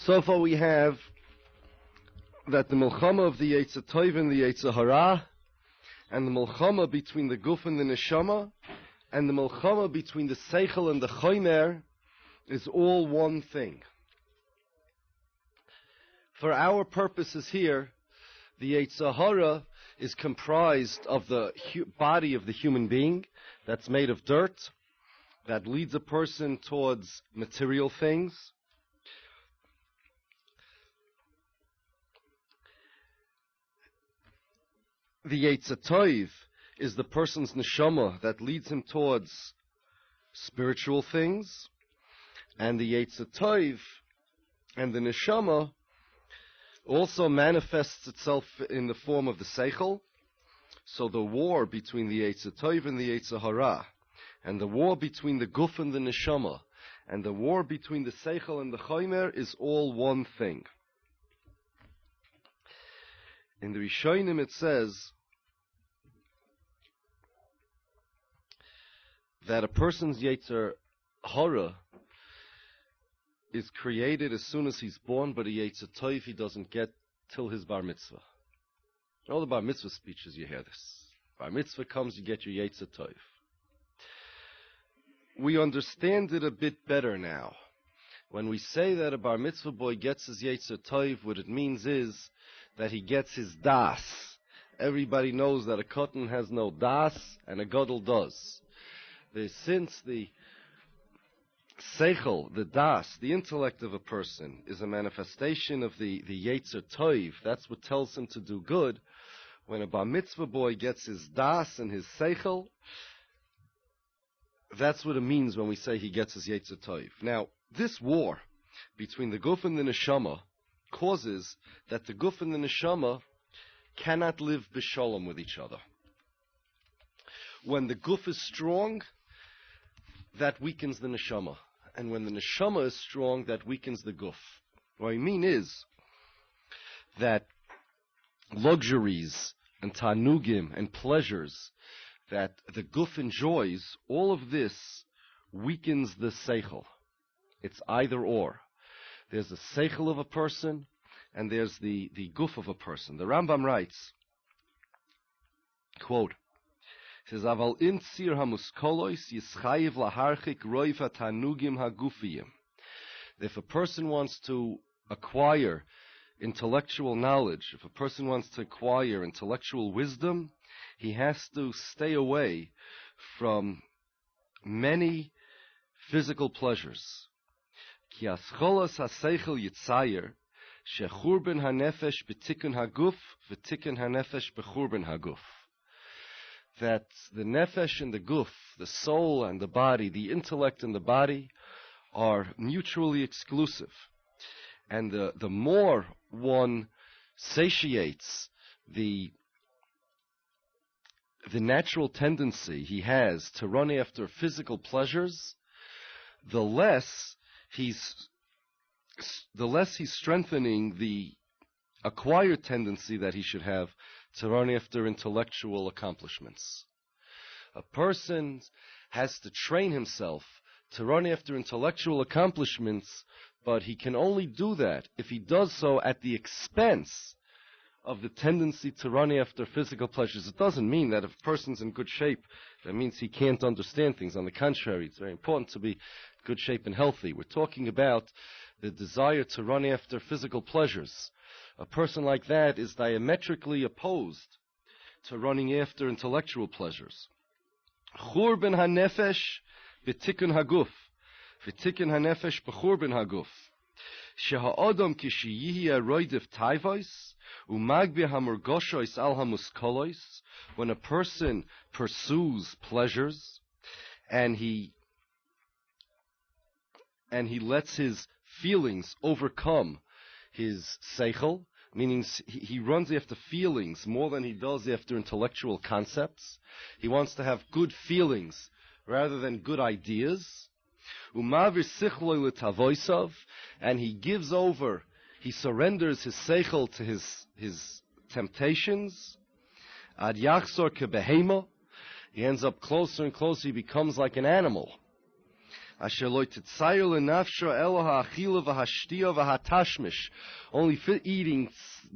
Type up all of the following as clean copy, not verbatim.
So far we have that the milchama of the Yetzer Tov and the Yetzer Hara, and the milchama between the guf and the neshama, and the milchama between the seichel and the chomer is all one thing. For our purposes here, the Yetzer Hara is comprised of the body of the human being that's made of dirt, that leads a person towards material things. The Yetzer Tov is the person's neshama that leads him towards spiritual things, and the Yetzer Tov and the neshama also manifests itself in the form of the seichel. So the war between the Yetzer Tov and the Yetzer Hara, and the war between the guf and the neshama, and the war between the seichel and the chomer is all one thing. In the Rishonim it says that a person's Yetzer Hara is created as soon as he's born, but a Yetzer Tov he doesn't get till his bar mitzvah. All the bar mitzvah speeches you hear this. Bar mitzvah comes, you get your Yetzer Tov. We understand it a bit better now. When we say that a bar mitzvah boy gets his Yetzer Tov, what it means is that he gets his das. Everybody knows that a cotton has no das and a gadol does. Since the seichel, the das, the intellect of a person, is a manifestation of the Yetzer Tov, that's what tells him to do good. When a bar mitzvah boy gets his das and his seichel, that's what it means when we say he gets his Yetzer Tov. Now, this war between the guf and the neshama causes that the guf and the neshama cannot live b'shalom with each other. When the guf is strong, that weakens the neshama. And when the neshama is strong, that weakens the guf. What I mean is that luxuries and tanugim and pleasures that the guf enjoys, all of this weakens the seichel. It's either or. There's the seichel of a person, and there's the guf of a person. The Rambam writes, quote, says, "Aval in tzir hamuskolois yischayiv laharchik roiv hatanugim hagufiyim." If a person wants to acquire intellectual knowledge, if a person wants to acquire intellectual wisdom, he has to stay away from many physical pleasures. Ki ascholos haseichel yitzayer shechurben hanefesh b'tikun haguf v'tikun hanefesh b'churben haguf. That the nefesh and the guf, the soul and the body, the intellect and the body, are mutually exclusive. And the more one satiates the natural tendency he has to run after physical pleasures, the less he's strengthening the acquired tendency that he should have to run after intellectual accomplishments. A person has to train himself to run after intellectual accomplishments, but he can only do that if he does so at the expense of the tendency to run after physical pleasures. It doesn't mean that if a person's in good shape, that means he can't understand things. On the contrary, it's very important to be in good shape and healthy. We're talking about the desire to run after physical pleasures. A person like that is diametrically opposed to running after intellectual pleasures. Churben hanefesh b'tikun haguf, v'tikun hanefesh b'churben haguf. Sheha'adam kishiyihi aroidev taivois, umagbi hamurgoshois al hamuskolois. When a person pursues pleasures, and he lets his feelings overcome his seichel, meaning he runs after feelings more than he does after intellectual concepts. He wants to have good feelings rather than good ideas. Umavir sichloi l'tavoisav, and he gives over, he surrenders his seichel to his temptations. Ad yachzor kebehema, he ends up closer and closer, he becomes like an animal. Asher lo titzayer lenafsho elo ha'achila v'hashtia v'hatashmish. Only eating,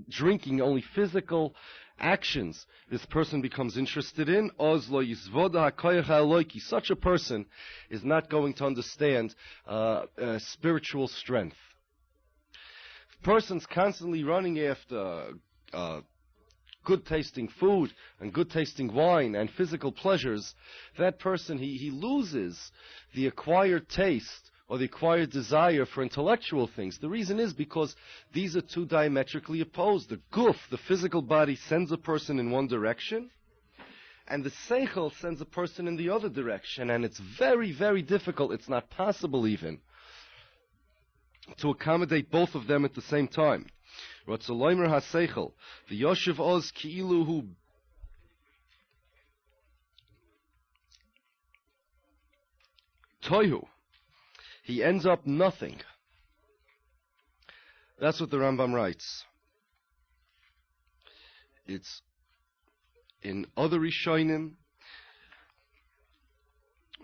drinking, only physical actions this person becomes interested in. Oz lo yisvoda ha'koyach ha'eloki. Such a person is not going to understand spiritual strength. If a person's constantly running after good tasting food and good tasting wine and physical pleasures, that person, he loses the acquired taste or the acquired desire for intellectual things. The reason is because these are two diametrically opposed. The guf, the physical body, sends a person in one direction, and the seichel sends a person in the other direction, and it's very, very difficult, it's not possible even, to accommodate both of them at the same time. Ratzaloimer ha-seichel, the yoshev oz ki'ilu hu toihu. He ends up nothing. That's what the Rambam writes. It's in other Rishonim,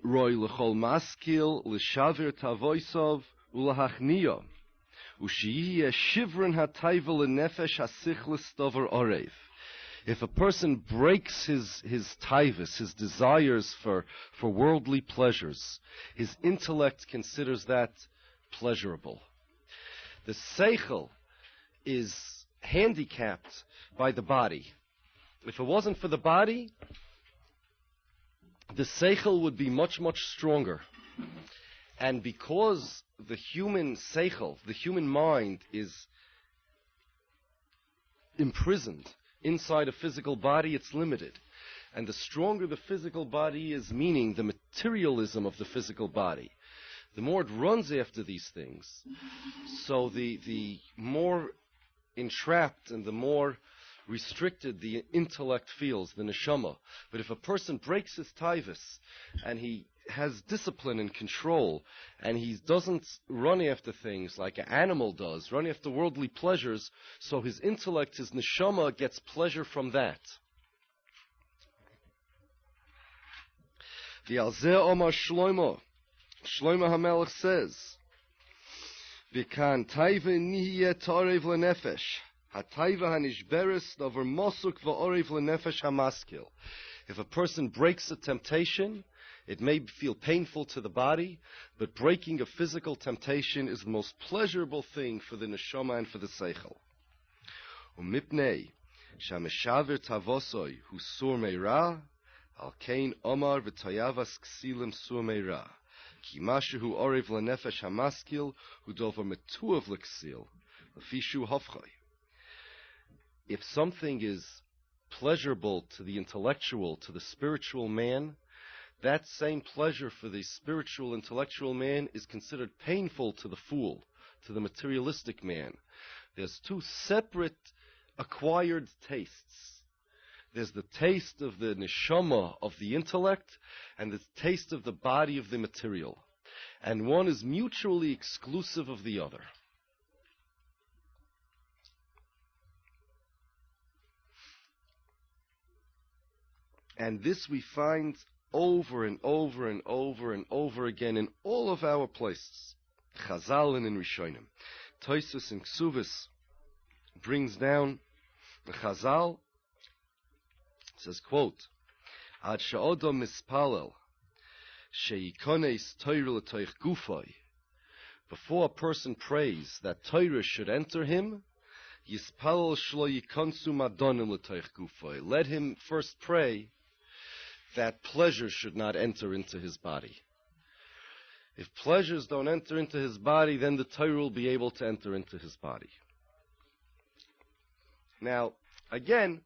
Roy l'chol maskil l'shavir tavoisov ulahachniya u'shiyeh shivrin hatayva l'nefesh hasichlis stover orev. If a person breaks his taivus, his desires for worldly pleasures, his intellect considers that pleasurable. The seichel is handicapped by the body. If it wasn't for the body, the seichel would be much, much stronger. And because the human seichel, the human mind, is imprisoned inside a physical body, it's limited. And the stronger the physical body is, meaning the materialism of the physical body, the more it runs after these things, so the more entrapped and the more restricted the intellect feels, the neshama. But if a person breaks his taivus and he has discipline and control, and he doesn't run after things like an animal does, run after worldly pleasures, so his intellect, his neshama, gets pleasure from that. The Alzeh Omar Shlomo HaMelech says, V'kan taiva nihiyeh torev lenefesh, hataiva hanishberes davar mosuk v'orev lenefesh hamaskil. If a person breaks a temptation, it may feel painful to the body, but breaking a physical temptation is the most pleasurable thing for the neshama and for the seichel. Umipnei shameshaver tavosoi hu sur meira al kein omar v'toyavas ksilim sur meira ki mashu hu orev lenefesh hamaskil hu dover metuav l'ksil l'fishu hofchai. If something is pleasurable to the intellectual, to the spiritual man, that same pleasure for the spiritual, intellectual man is considered painful to the fool, to the materialistic man. There's two separate acquired tastes. There's the taste of the neshama, of the intellect, and the taste of the body, of the material. And one is mutually exclusive of the other. And this we find over and over and over and over again in all of our places. Chazal and in Rishonim. Toisus and Ksuvis brings down the Chazal, says, quote, Ad she'odom mispalel she'yikones Torah l'toich gufoi. Before a person prays that Torah should enter him, yispalel shlo yikonsu madonim l'toich gufoi. Let him first pray that pleasure should not enter into his body. If pleasures don't enter into his body, then the Torah will be able to enter into his body. Now, again,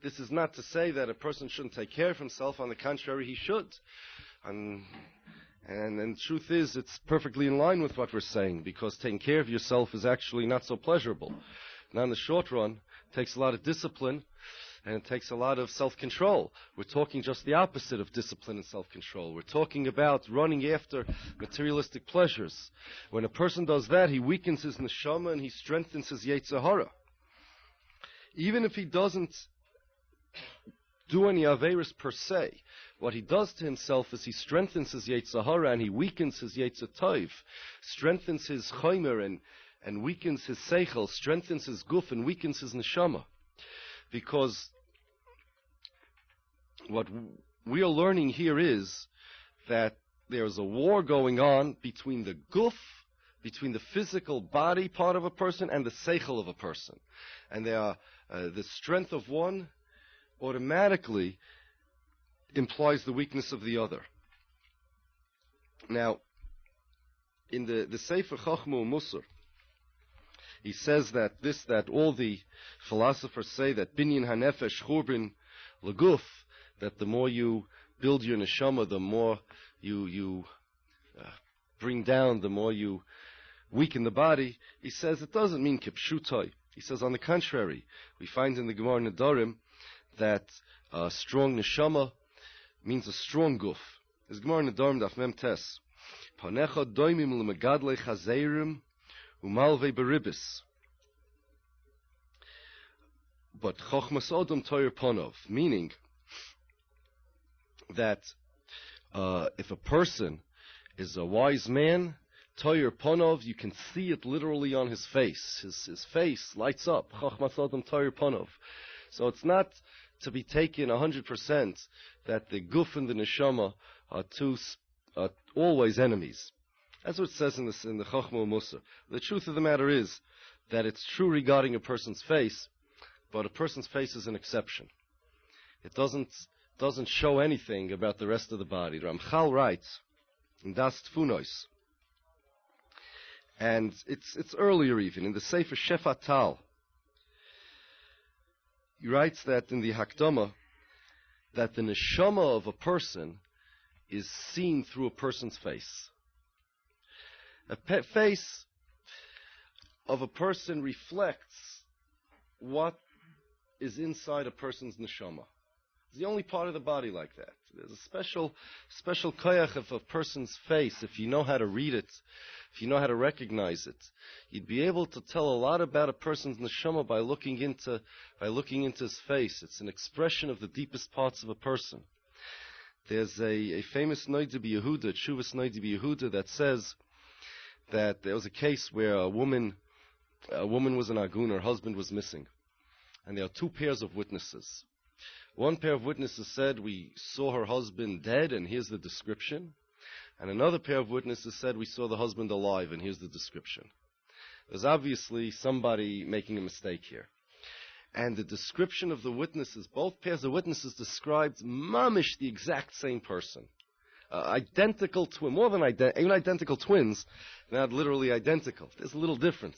this is not to say that a person shouldn't take care of himself. On the contrary, he should. And the truth is, it's perfectly in line with what we're saying, because taking care of yourself is actually not so pleasurable. Now, in the short run, it takes a lot of discipline, and it takes a lot of self-control. We're talking just the opposite of discipline and self-control. We're talking about running after materialistic pleasures. When a person does that, he weakens his neshama and he strengthens his yetzer hara. Even if he doesn't do any Averis per se. What he does to himself is he strengthens his Yetzer Hara and he weakens his Yetzer Tov, strengthens his Chomer and weakens his Seichel, strengthens his Guf and weakens his Neshama. Because what we are learning here is that there's a war going on between the Guf, between the physical body part of a person and the Seichel of a person. And they are, the strength of one automatically implies the weakness of the other. Now, in the Sefer Chochmah U'Musar, he says that all the philosophers say that binyan hanefesh churban leguf, that the more you build your neshama, the more you bring down, the more you weaken the body. He says it doesn't mean kipshutai. He says on the contrary, we find in the Gemara Nedarim that strong neshama means a strong guf. There's Gemara Nedarim daf mem tes. Panecha doimim lemegadle chazeirim umalve beribis. But chochmas odom toyer ponov, meaning that if a person is a wise man, toyer ponov, you can see it literally on his face. His face lights up. Chochmas odom toyer ponov. So it's not to be taken 100% that the guf and the neshama are always enemies. That's what it says in the Chochmah U'Musar. The truth of the matter is that it's true regarding a person's face, but a person's face is an exception. It doesn't show anything about the rest of the body. Ramchal writes in Das Tfunos, and it's earlier even in the Sefer Shefat Tal. He writes that in the Hakdama that the neshama of a person is seen through a person's face. A face of a person reflects what is inside a person's neshama. It's the only part of the body like that. There's a special koyach of a person's face. If you know how to read it, if you know how to recognize it, you'd be able to tell a lot about a person's neshama by looking into his face. It's an expression of the deepest parts of a person. There's a famous Noida B'Yehuda, Tshuvas Noida B'Yehuda, that says that there was a case where a woman was an agun, her husband was missing, and there are two pairs of witnesses. One pair of witnesses said, we saw her husband dead, and here's the description. And another pair of witnesses said, we saw the husband alive, and here's the description. There's obviously somebody making a mistake here. And the description of the witnesses, both pairs of witnesses described mamish the exact same person. Identical twin, more than even identical twins, not literally identical. There's a little difference.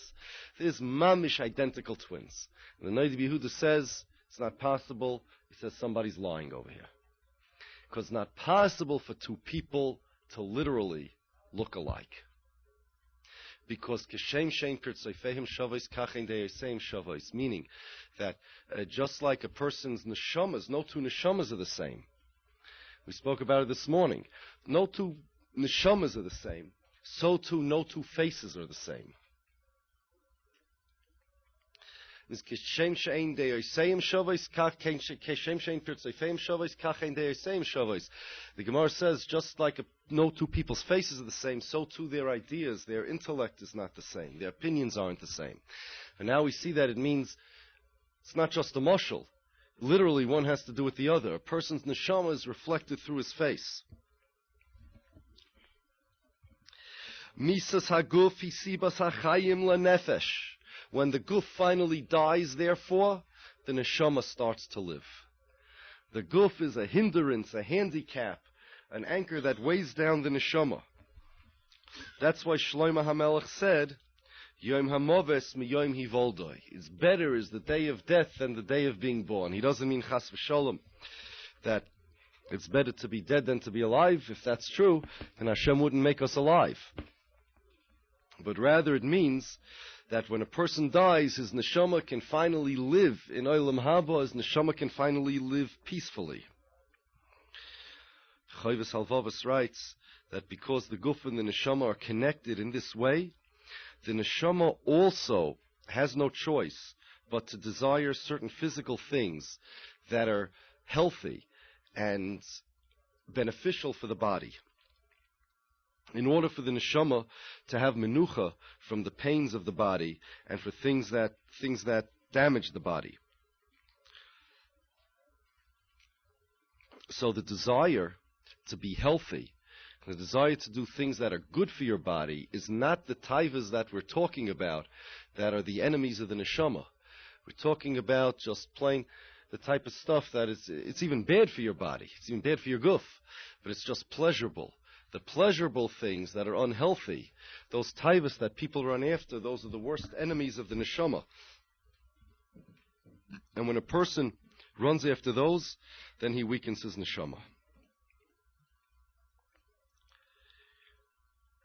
There's mamish identical twins. And the Noida B'Yehuda says, it's not possible. He says somebody's lying over here. Because it's not possible for two people to literally look alike. Because Keshem Shein Pirtzeifehim Shavos Kachen De'eseim Shavos, meaning that just like a person's neshamas, no two neshamas are the same. We spoke about it this morning. No two neshamas are the same. So too, no two faces are the same. The Gemara says, just like no two people's faces are the same, so too their ideas, their intellect is not the same. Their opinions aren't the same. And now we see that it means it's not just a mashal. Literally, one has to do with the other. A person's neshama is reflected through his face. Misas haguf hisibas hachayim lanefesh. When the guf finally dies, therefore, the neshama starts to live. The guf is a hindrance, a handicap, an anchor that weighs down the neshama. That's why Shlomo HaMelech said, Yom HaMoves miYom Hivoldoi. It's better is the day of death than the day of being born. He doesn't mean chas v'sholom that it's better to be dead than to be alive. If that's true, then Hashem wouldn't make us alive. But rather it means that when a person dies, his neshama can finally live in Olam Haba, his neshama can finally live peacefully. Chovos Halvavos writes that because the guf and the neshama are connected in this way, the neshama also has no choice but to desire certain physical things that are healthy and beneficial for the body. In order for the neshama to have menucha from the pains of the body and for things that damage the body. So the desire to be healthy, the desire to do things that are good for your body, is not the taivas that we're talking about that are the enemies of the neshama. We're talking about just plain the type of stuff that it's even bad for your body. It's even bad for your guf, but it's just pleasurable. The pleasurable things that are unhealthy, those taivas that people run after, those are the worst enemies of the neshama. And when a person runs after those, then he weakens his neshama.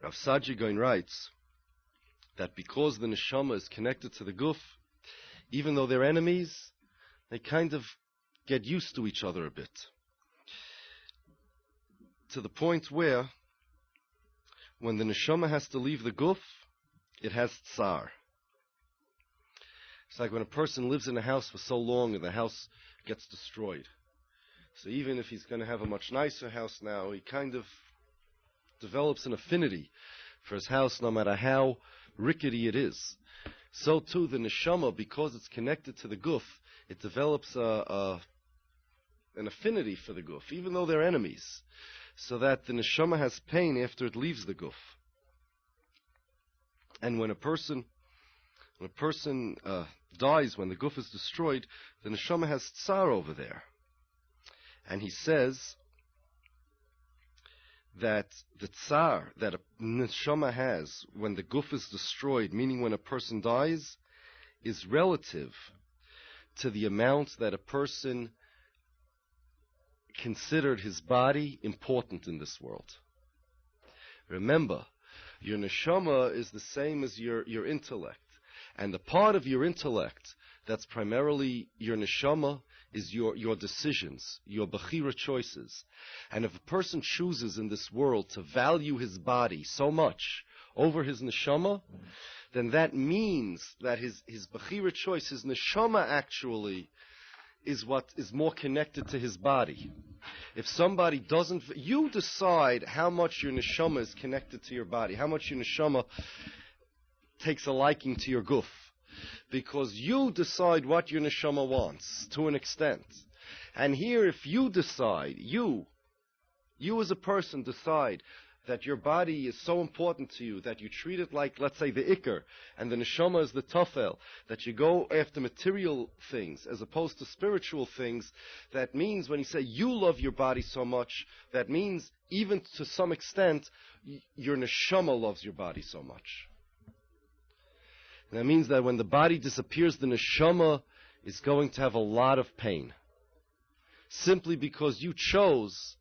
Rav Sajigoin writes that because the neshama is connected to the guf, even though they're enemies, they kind of get used to each other a bit. To the point where, when the neshama has to leave the guf, it has tsar. It's like when a person lives in a house for so long and the house gets destroyed. So even if he's going to have a much nicer house now, he kind of develops an affinity for his house no matter how rickety it is. So too the neshama, because it's connected to the guf, it develops an affinity for the guf, even though they're enemies, so that the neshama has pain after it leaves the guf. And when a person dies, when the guf is destroyed, the neshama has tsar over there. And he says that the tsar that a neshama has when the guf is destroyed, meaning when a person dies, is relative to the amount that a person considered his body important in this world. Remember, your neshama is the same as your intellect. And the part of your intellect that's primarily your neshama is your decisions, your bechira choices. And if a person chooses in this world to value his body so much over his neshama, then that means that his bechira choice, his neshama actually is what is more connected to his body. If somebody doesn't, you decide how much your neshama is connected to your body, how much your neshama takes a liking to your guf, because you decide what your neshama wants to an extent. And here, if you decide, you as a person decide that your body is so important to you that you treat it like, let's say, the ikar, and the neshama is the tafel, that you go after material things as opposed to spiritual things, that means when you say you love your body so much, that means even to some extent your neshama loves your body so much. And that means that when the body disappears, the neshama is going to have a lot of pain, simply because you chose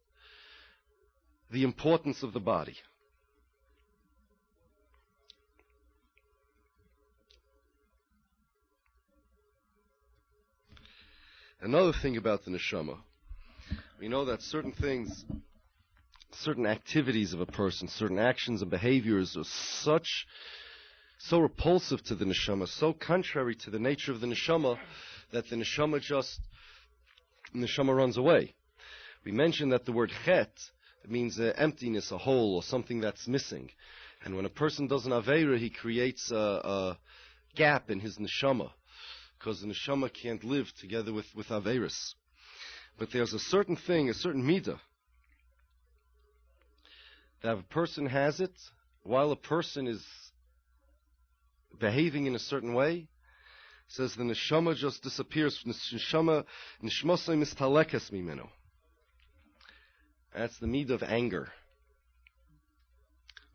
the importance of the body. Another thing about the neshama, we know that certain things, certain activities of a person, certain actions and behaviors are so repulsive to the neshama, so contrary to the nature of the neshama, that the neshama runs away. We mentioned that the word chet, it means emptiness, a hole, or something that's missing. And when a person does an aveira, he creates a gap in his neshama, because the neshama can't live together with aveiras. But there's a certain thing, a certain midah, that if a person has it, while a person is behaving in a certain way, says the neshama just disappears. Neshmasay mistalekes mimenu. That's the midah of anger.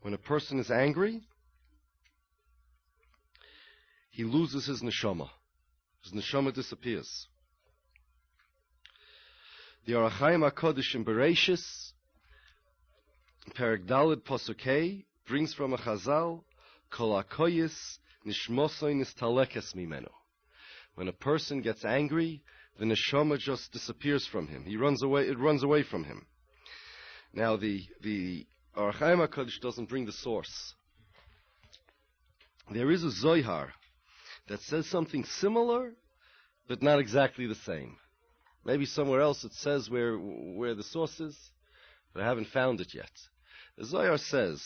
When a person is angry, he loses his neshama. His neshama disappears. The Orach Chaim HaKodesh in Bereishis, Perek Daled Posukei, brings from a Chazal, Kol HaKoyis Nishmosoi Nistalekes Mimenu. When a person gets angry, the neshama just disappears from him. He runs away. It runs away from him. Now, the Orach Chaim HaKodesh doesn't bring the source. There is a Zohar that says something similar, but not exactly the same. Maybe somewhere else it says where the source is, but I haven't found it yet. The Zohar says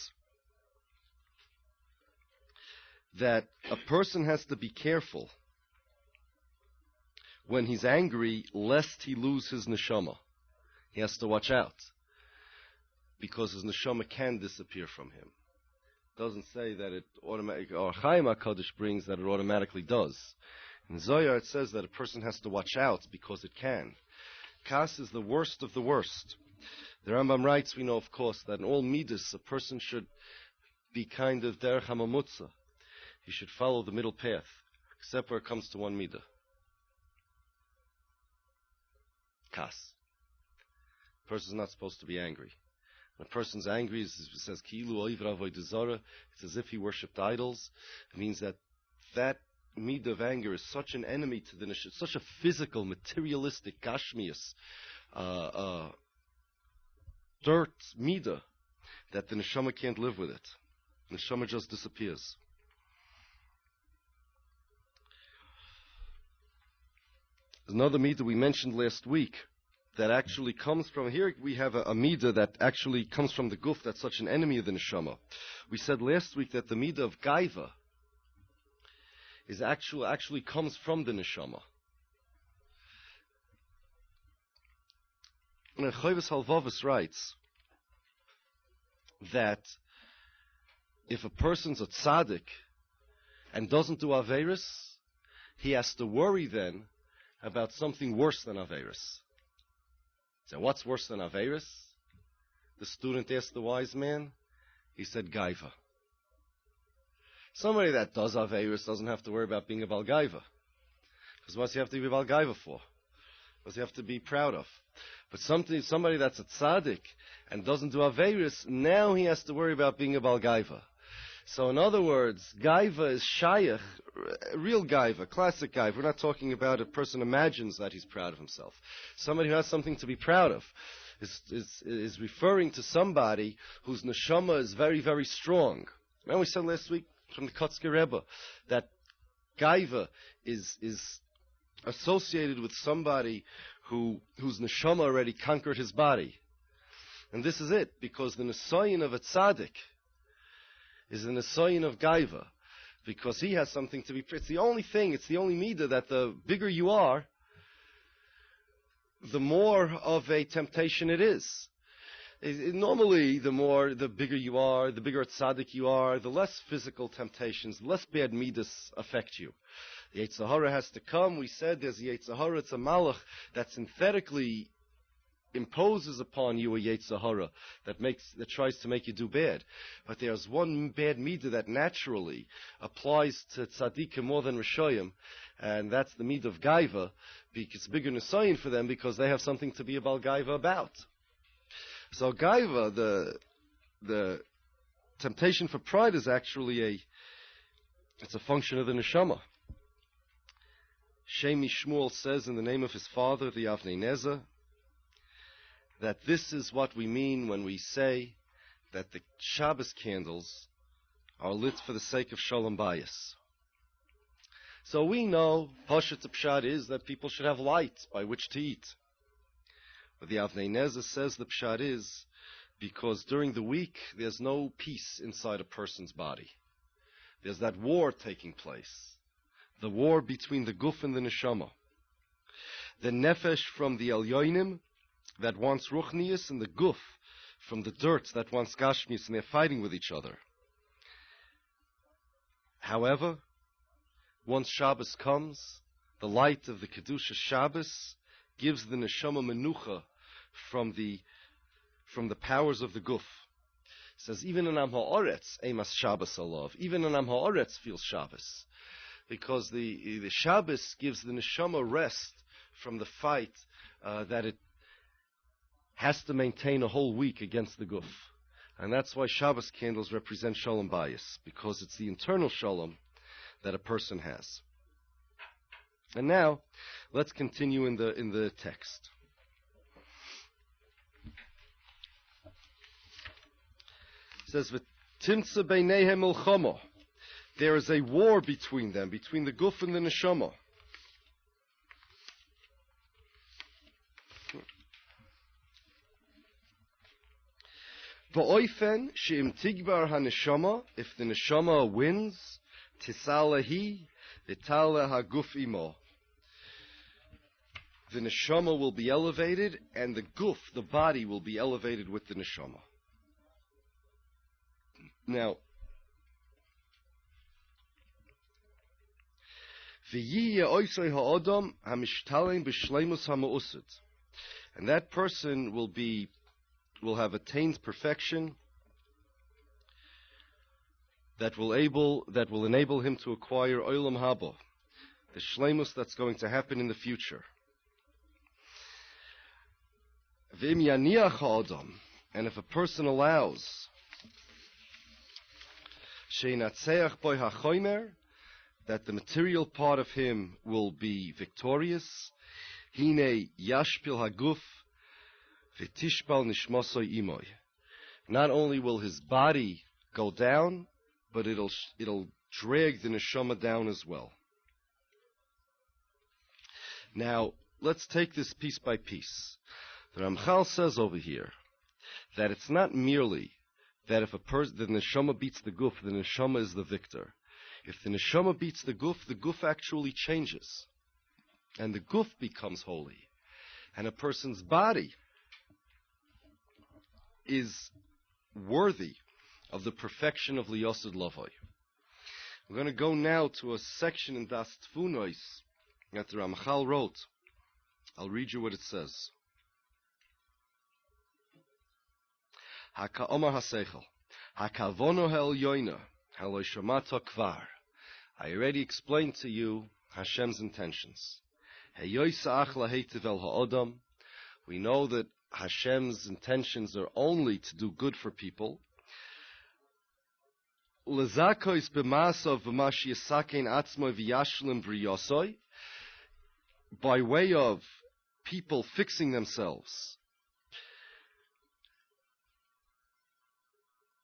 that a person has to be careful when he's angry, lest he lose his neshama. He has to watch out, because his neshama can disappear from him. It doesn't say that it automatically, or Chaim HaKadosh brings that it automatically does. In Zohar it says that a person has to watch out because it can. Kas is the worst of the worst. The Rambam writes, we know of course, that in all midas a person should be kind of derech hamamutza. He should follow the middle path, except where it comes to one midah. Kas. A person is not supposed to be angry. When a person's angry, it says, Ki'ilu oivra avodah zara, it's as if he worshipped idols. It means that midah of anger is such an enemy to the neshama, such a physical, materialistic, gashmius, dirt midah, that the neshama can't live with it. The neshama just disappears. There's another midah we mentioned last week that actually comes from here. We have a midah that actually comes from the guf, that's such an enemy of the neshama. We said last week that the midah of gaiva is actually comes from the neshama. And Chovos Halvavos writes that if a person's a tzaddik and doesn't do averis, he has to worry then about something worse than averis. So what's worse than averis? The student asked the wise man. He said gaiva. Somebody that does averis doesn't have to worry about being a bal gaiva. Because what's he have to be bal gaiva for? What's he have to be proud of? But somebody that's a tzaddik and doesn't do averis, now he has to worry about being a bal gaiva. So in other words, gaiva is shayach, real gaiva, classic gaiva. We're not talking about a person imagines that he's proud of himself. Somebody who has something to be proud of is referring to somebody whose neshama is very, very strong. Remember we said last week from the Kotzker Rebbe that gaiva is associated with somebody whose neshama already conquered his body. And this is it, because the nesayin of a tzaddik is the nesayin of gaiva, because he has something to be. It's the only thing, it's the only midah that the bigger you are, the more of a temptation it is. Normally, the bigger you are, the bigger a tzaddik you are, the less physical temptations, the less bad midas affect you. The Yetzer Hara has to come. We said there's the Yetzer Hara, it's a malach that synthetically imposes upon you a Yetzer Hara that tries to make you do bad. But there's one bad midah that naturally applies to tzaddikim more than rishoyim, and that's the midah of gaiva, because it's bigger nesayin for them because they have something to be a bal gaiva about. So gaiva, the temptation for pride is actually it's a function of the neshama. Shemi Shmuel says in the name of his father, the Avnei Nezer, that this is what we mean when we say that the Shabbos candles are lit for the sake of Shalom Bayis. So we know, Pashat Pshat is that people should have light by which to eat. But the Avnei Nezer says the Pshat is because during the week there's no peace inside a person's body. There's that war taking place. The war between the guf and the neshama. The nefesh from the elyonim that wants ruchnius, and the guf from the dirt that wants gashmius, and they're fighting with each other. However, once Shabbos comes, the light of the Kedusha Shabbos gives the neshama menucha from the powers of the guf. It says even an am ha'oretz emas Shabbos alav. Even an am ha'oretz feels Shabbos. Because the Shabbos gives the neshama rest from the fight that it has to maintain a whole week against the guf. And that's why Shabbos candles represent Shalom Bayis, because it's the internal Shalom that a person has. And now, let's continue in the text. It says, "V'timtza beinehem milchama." There is a war between them, between the guf and the neshama. V'oifen she'im tigbar haneshama, if the neshama wins, tisalahi v'tala haguf imo. The neshama will be elevated, and the guf, the body, will be elevated with the neshama. Now, and that person will have attained perfection that will enable him to acquire olam haba, the shleimus that's going to happen in the future. And if a person allows that the material part of him will be victorious, hine yashpil haguf v'tishpal nishmasoi imoy. Not only will his body go down, but it'll drag the neshama down as well. Now, let's take this piece by piece. The Ramchal says over here that it's not merely that if the neshama beats the guf, the neshama is the victor. If the neshama beats the guf actually changes, and the guf becomes holy, and a person's body is worthy of the perfection of liyosed lavoi. We're going to go now to a section in Das Tfunois that the Ramchal wrote. I'll read you what it says. Omar haseichel, hakavono hel yoina, helo shamato kvar. I already explained to you Hashem's intentions. Heyoisa achla heitevel ha'odam. We know that Hashem's intentions are only to do good for people. Luzzato is b'masav v'mash yisakein atzmo v'yashlim v'riyosoi. By way of people fixing themselves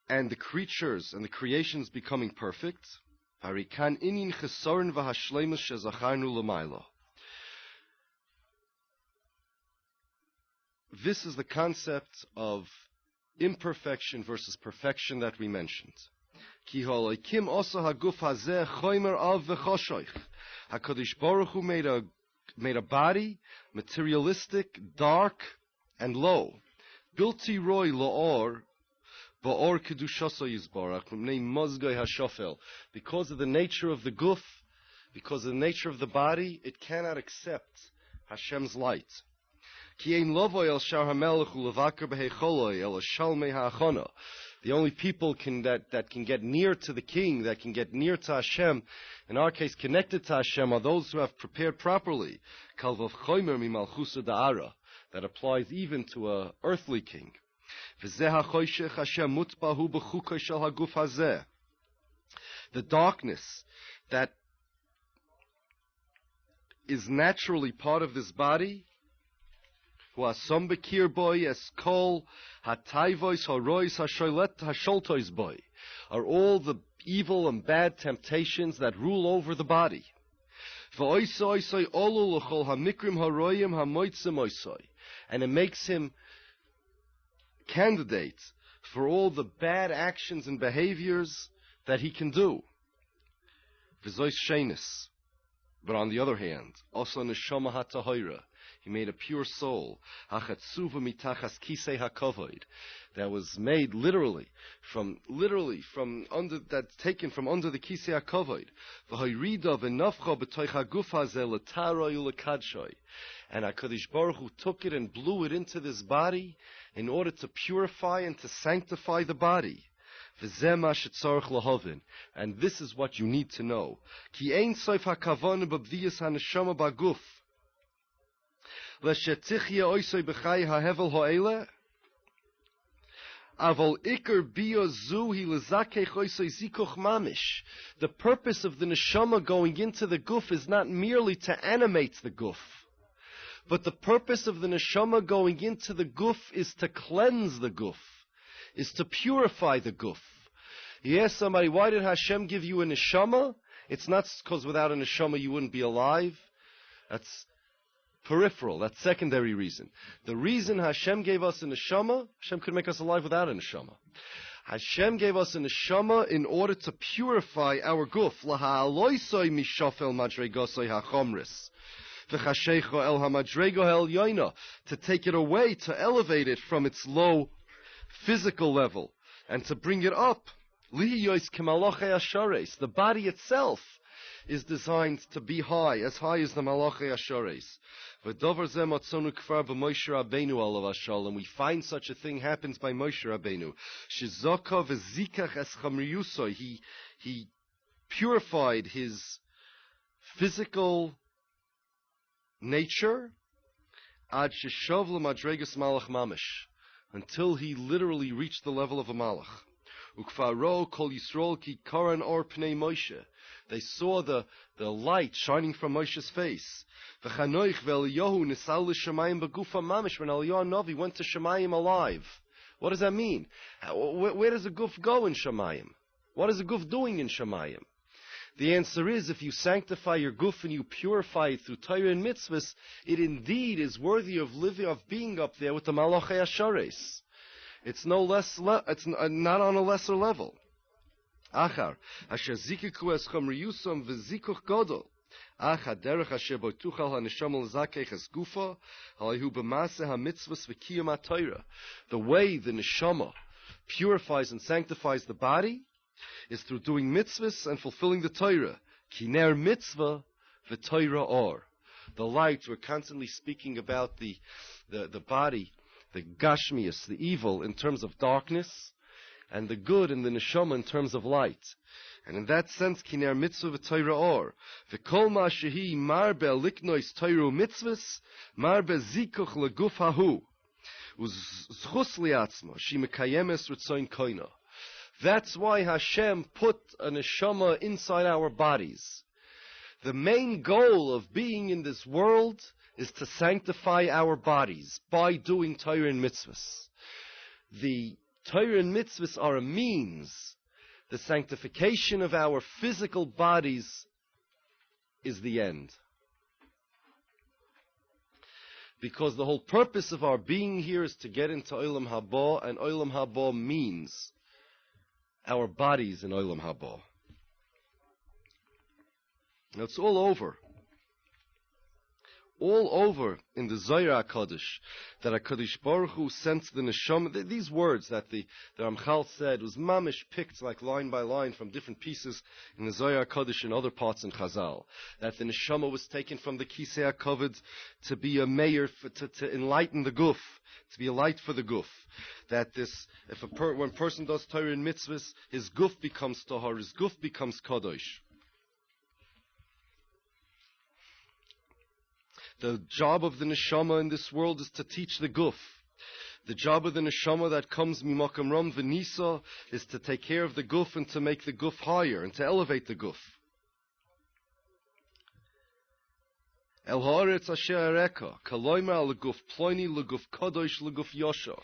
and the creatures and the creations becoming perfect. This is the concept of imperfection versus perfection that we mentioned. HaKadosh Baruch Hu made a body materialistic, dark, and low. Bilti roi la'or ba'or kedushaso yizbarach mnei mozgai hashofel. Because of the nature of the guf, because of the nature of the body, it cannot accept Hashem's light. Ki ein lovoi el shar hamelech u'levaker b'heicholoi el shalmei ha'achona. The only people that can get near to the king, that can get near to Hashem, in our case connected to Hashem, are those who have prepared properly. Kalvav choymer mi malchusa da'ara. That applies even to a earthly king. The darkness that is naturally part of this body, are all the evil and bad temptations that rule over the body. And it makes him candidate for all the bad actions and behaviors that he can do. But on the other hand, also neshama hatahira, he made a pure soul, that was made literally from under, that's taken from under the kisei hakavod. And HaKadosh Baruch Hu took it and blew it into this body in order to purify and to sanctify the body. And this is what you need to know. The purpose of the neshama going into the guf is not merely to animate the guf, but the purpose of the neshama going into the guf is to cleanse the guf, is to purify the guf. You ask somebody, why did Hashem give you a neshama? It's not because without a neshama you wouldn't be alive. That's peripheral. That's secondary reason. The reason Hashem gave us a neshama, Hashem could make us alive without a neshama. Hashem gave us a neshama in order to purify our guf. Laha'aloisoi mishofel madregosoi hachomris. V'chashecho el hamadrego el yoina. To take it away, to elevate it from its low physical level, and to bring it up. Lihiyois kemaloche ashares. The body itself is designed to be high as the Malachi Ashares. And we find such a thing happens by Moshe Rabbeinu. He purified his physical nature until he literally reached the level of a malach. They saw the light shining from Moshe's face. When Eliyahu Navi went to Shemayim alive. What does that mean? Where does a guf go in Shemayim? What is a guf doing in Shemayim? The answer is, if you sanctify your guf and you purify it through Torah and mitzvahs, it indeed is worthy of being up there with the Malachei Ashares. It's it's not on a lesser level. Achar, asher zikiku es chomriyusam v'zikuch godol. Achar derech asher bo tuchal haneshama l'zakech es gufa, halayhu b'maseh hamitzvahs v'kiyam ha'Torah. The way the neshama purifies and sanctifies the body is through doing mitzvahs and fulfilling the Torah. Kiner mitzvah v'Torah or. The light, we're constantly speaking about the body, the gashmius, the evil in terms of darkness, and the good in the neshama in terms of light. And in that sense, kiner mitzvah v'Torah or. V'kol ma shehi marbe liknois Torah mitzvahs, marbe zikuch leguf hahu. Uzchus liatzma, she mekayemes ritzoin koina. That's why Hashem put a neshama inside our bodies. The main goal of being in this world is to sanctify our bodies by doing Torah and mitzvahs. The Torah and mitzvahs are a means. The sanctification of our physical bodies is the end. Because the whole purpose of our being here is to get into Olam Haba, and Olam Haba means our bodies in Olam Haba. Now it's all over in the Zohar HaKadosh, that HaKadosh Baruch Hu sent the neshama. These words that the Ramchal said was mamish picked like line by line from different pieces in the Zohar HaKadosh and other parts in Chazal. That the neshama was taken from the Kisei HaKavod to be a mayor, to enlighten the guf, to be a light for the guf. That when a person does Torah and mitzvahs, his guf becomes tahar, his guf becomes kadosh. The job of the neshama in this world is to teach the guf. The job of the neshama that comes mimakam ram v'nisa is to take care of the guf and to make the guf higher and to elevate the guf. El haaretz asher areka kaloymer leguf ploini leguf kadosh leguf yosha.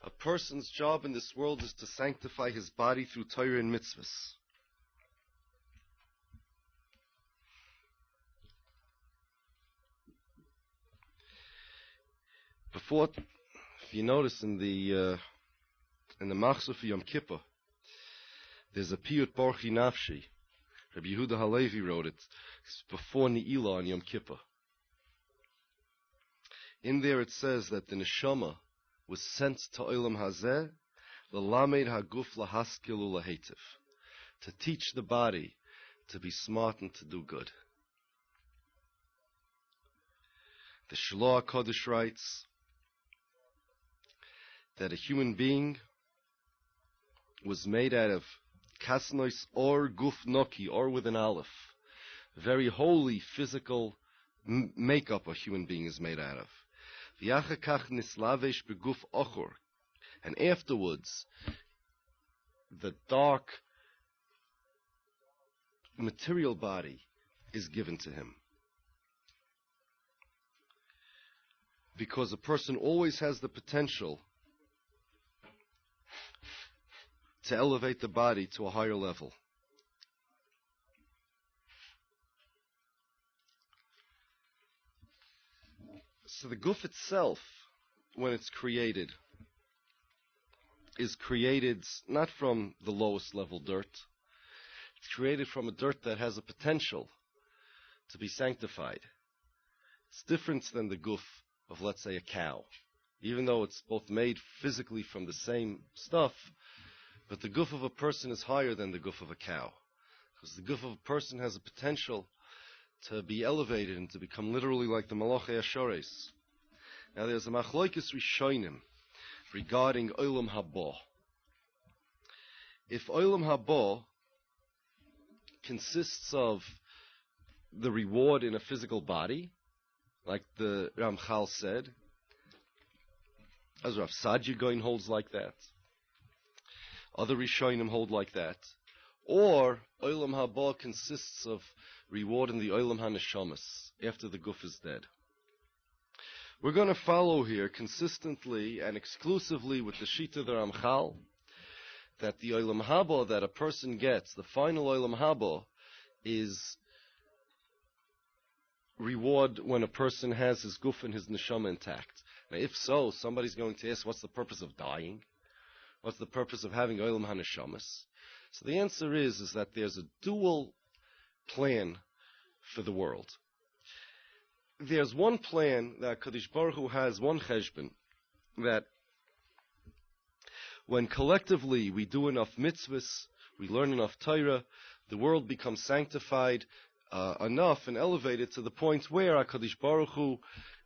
A person's job in this world is to sanctify his body through Torah and mitzvahs. Before, if you notice in the Machzor for Yom Kippur, there's a Piyut Borchi Nafshi. Rabbi Yehuda Halevi wrote it. It's before Ne'ilah on Yom Kippur. In there it says that the neshama was sent to Olam Hazeh, l'lamed haguf lahaskilu lahetiv, to teach the body to be smart and to do good. The Shloah HaKadosh writes that a human being was made out of kasnois or guf noki, or with an aleph. Very holy physical makeup a human being is made out of. V'yachakach nislavesh beguf ochor. And afterwards, the dark material body is given to him. Because a person always has the potential to elevate the body to a higher level. So the guf itself, when it's created, is created not from the lowest level dirt. It's created from a dirt that has a potential to be sanctified. It's different than the guf of, let's say, a cow. Even though it's both made physically from the same stuff, but the guf of a person is higher than the guf of a cow. Because the guf of a person has a potential to be elevated and to become literally like the Malachei Ashores. Now there's a machloikis rishonim regarding Olam Haba. If Olam Haba consists of the reward in a physical body, like the Ramchal said, as Rav Saadia Gaon holds like that, other Rishonim hold like that, or Olam Haba consists of reward in the Olam HaNeshamas, after the guf is dead. We're going to follow here consistently and exclusively with the Shita of the Ramchal, that the Olam Haba that a person gets, the final Olam Haba, is reward when a person has his guf and his neshama intact. Now, if so, somebody's going to ask, what's the purpose of dying? What's the purpose of having Olam HaNeshamas? So the answer is that there's a dual plan for the world. There's one plan that Kadosh Baruch Hu has, one cheshbon, that when collectively we do enough mitzvahs, we learn enough Torah, the world becomes sanctified enough and elevated to the point where HaKadosh Baruch Hu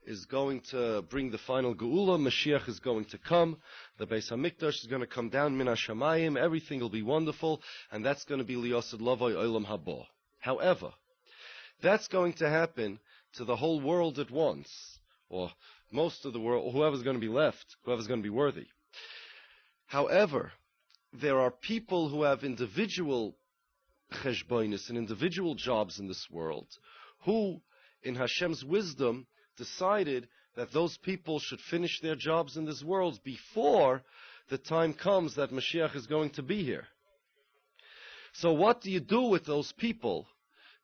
is going to bring the final Geula, Mashiach is going to come, the Beis HaMikdash is going to come down, Min HaShamayim, everything will be wonderful, and that's going to be Liyosed Lavoi Olam Haba. However, that's going to happen to the whole world at once, or most of the world, or whoever's going to be left, whoever's going to be worthy. However, there are people who have individual cheshbonis and individual jobs in this world, who, in Hashem's wisdom, decided that those people should finish their jobs in this world before the time comes that Mashiach is going to be here. So what do you do with those people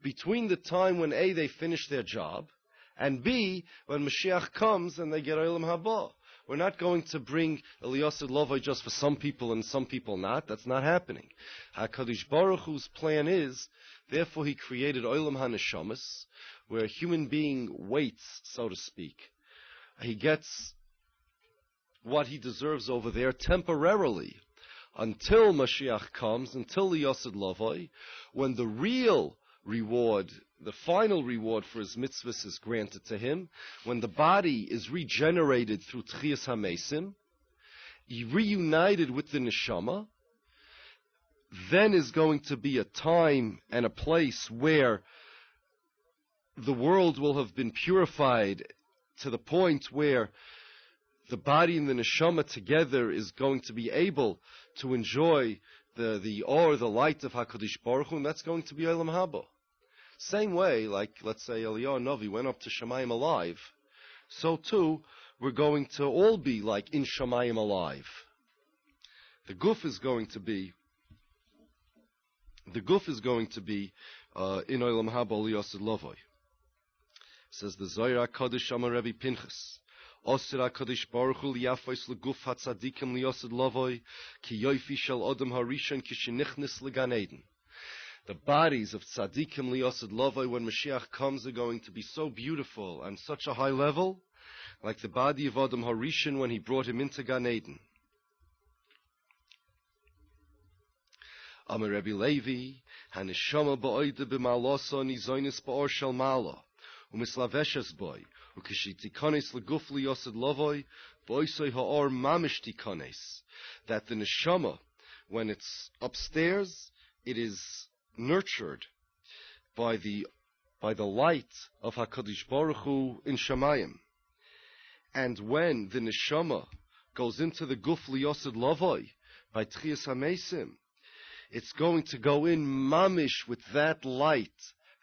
between the time when A, they finish their job, and B, when Mashiach comes and they get Olam Haba? We're not going to bring Eliyased Lovoi just for some people and some people not. That's not happening. HaKadosh Baruch Hu's plan is, therefore he created Olam HaNeshamas, where a human being waits, so to speak. He gets what he deserves over there temporarily, until Mashiach comes, until Eliyased Lovoi, when the real reward, the final reward for his mitzvahs is granted to him, when the body is regenerated through Tchias HaMesim, reunited with the neshama, then is going to be a time and a place where the world will have been purified to the point where the body and the neshama together is going to be able to enjoy the or the light of HaKadosh Baruch Hu, and that's going to be Olam Haba. Same way, like, let's say, Eliyahu Novi went up to Shamayim alive, so too, we're going to all be like in Shamayim alive. The guf is going to be in Olam Haba Eliyased Lovoi. Says the Zohar HaKadosh Amar Rebbe Pinchas, Osir HaKadosh Baruch Hu liyafos leguf hatzadikim Eliyased Lovoi ki yoifi shel Adam harishon kishenichnis legan Eden. The bodies of tzaddikim Eliyased Lovoi, when Mashiach comes, are going to be so beautiful and such a high level, like the body of Adam Harishon when he brought him into Gan Eden. Amar Rebbe Levi, Haneshama ba'oida b'malosa nizonis ba'or shel mala, u'mislaveshes boy, u'kishitikones leguf Eliyased Lovoi, ba'oisoi ha'or mamish tikones. That the neshama, when it's upstairs, it is nurtured by the light of HaKadosh Baruch Hu in Shamayim. And when the neshama goes into the guf Eliyased Lovoi by Tchias HaMesim, it's going to go in mamish with that light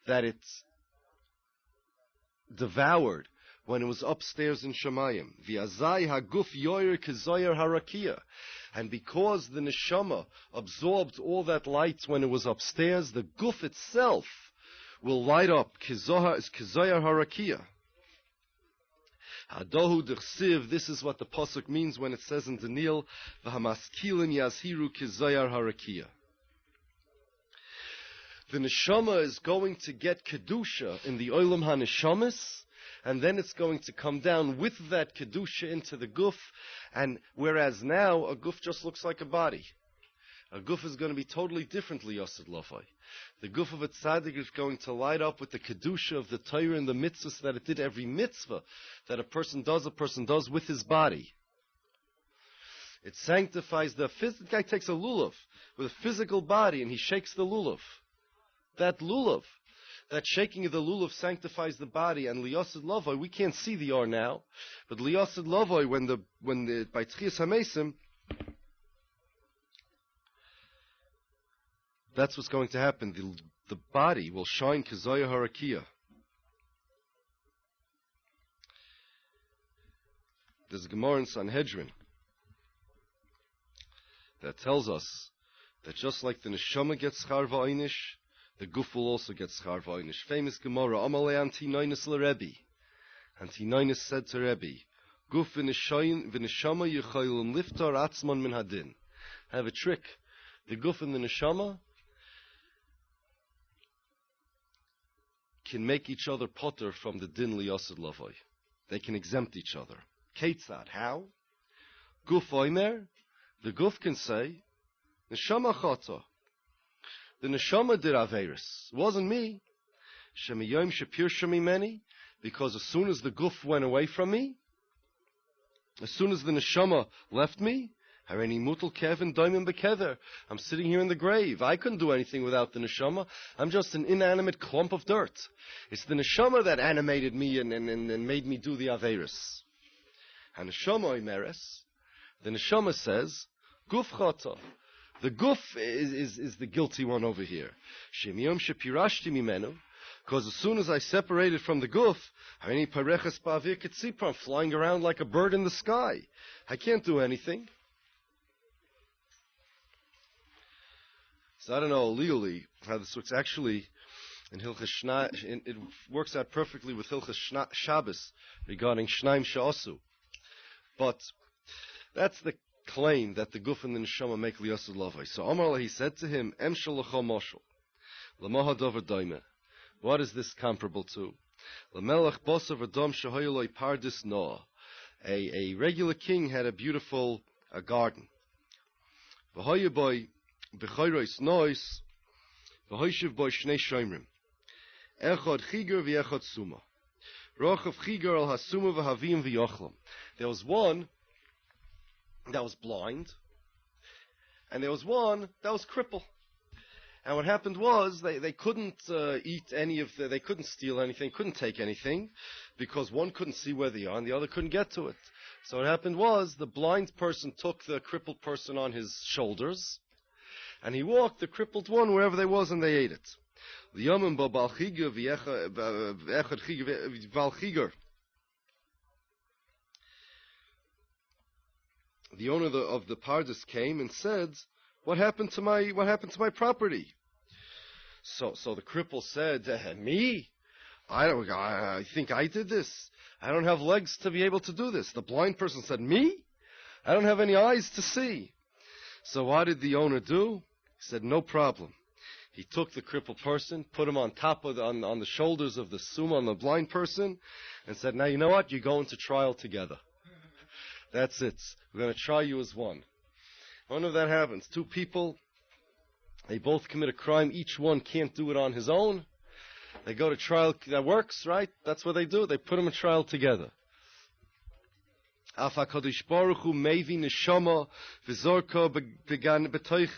that it's devoured when it was upstairs in Shamayim. V'azai haguf yoyer kezoyer harakia. And because the neshama absorbed all that light when it was upstairs, the guf itself will light up kezoyer harakia. Hadohu d'chsiv, this is what the pasuk means when it says in Daniel, v'hamaskilin yazhiru kizayar harakia. The neshama is going to get kedusha in the olam haneshamis, and then it's going to come down with that kedusha into the guf, and whereas now a guf just looks like a body. A guf is going to be totally differently yosed lofai. The guf of a tzaddik is going to light up with the kedusha of the Torah and the mitzvahs that it did. Every mitzvah that a person does with his body. It sanctifies the guy takes a lulav with a physical body and he shakes the lulav. That lulav, that shaking of the lulav sanctifies the body. And liyosid lovoi, we can't see the or now, but liyosid lovoi, when the by tchias hamesim, that's what's going to happen. The body will shine kizaya harakia. There's a Gemara in Sanhedrin that tells us that just like the neshama gets schar v'aynish, the guf will also get schar v'aynish. Famous Gemara, Amalei Antinoinus l'Rebbe. Antinoinus said to Rebbe, Guf v'neshama yichaylim liftar atzman min hadin. I have a trick. The guf and the neshama can make each other potter from the din liyosid lavoi. They can exempt each other. Ketzad, how? Guf oimer, the guf can say, neshama chata. The neshama did averis. It wasn't me. Shemiyom shapir shemimeni, because as soon as the guf went away from me, as soon as the neshama left me, Hareni mutal kevin doimim bekether. I'm sitting here in the grave. I couldn't do anything without the neshama. I'm just an inanimate clump of dirt. It's the neshama that animated me and made me do the averis. And neshama imeres, the neshama says, guf chata. The guf is the guilty one over here. Shemiyom shepirashti mimenu, because as soon as I separated from the guf, Hareni pareches ba'avir ketzipra, I'm flying around like a bird in the sky. I can't do anything. So I don't know legally how this works. Actually, in Hilchas it works out perfectly with Hilchas Shabbos regarding Shnaim Sha'asu. But that's the claim that the guf and the neshama make liyasud lavai. So Amar, he said to him, Em shalacha moshel, l'maha dover doime. What is this comparable to? L'melech bosav adom shahayoloi pardis noah. A regular king had a beautiful garden. V'hayaboy b'chayros nois, v'hoyshiv boy shnei shomrim. Echad chiger v'echad suma. Rochav chiger al hasuma v'havim v'yochlam. There was one that was blind, and there was one that was crippled. And what happened was they couldn't eat they couldn't steal anything, couldn't take anything, because one couldn't see where they are and the other couldn't get to it. So what happened was the blind person took the crippled person on his shoulders, and he walked the crippled one wherever they was, and they ate it. The owner of the Pardes came and said, "What happened to my property?" So the cripple said, "Me? I think I did this. I don't have legs to be able to do this." The blind person said, "Me? I don't have any eyes to see." So what did the owner do? He said, "No problem." He took the crippled person, put him on top of on the shoulders of the summa, on the blind person, and said, "Now you know what? You're going to trial together. That's it. We're going to try you as one." I wonder if that happens. Two people, they both commit a crime. Each one can't do it on his own. They go to trial. That works, right? That's what they do. They put them in trial together. HaKadosh Baruch Hu mevi neshama v'zorka betoich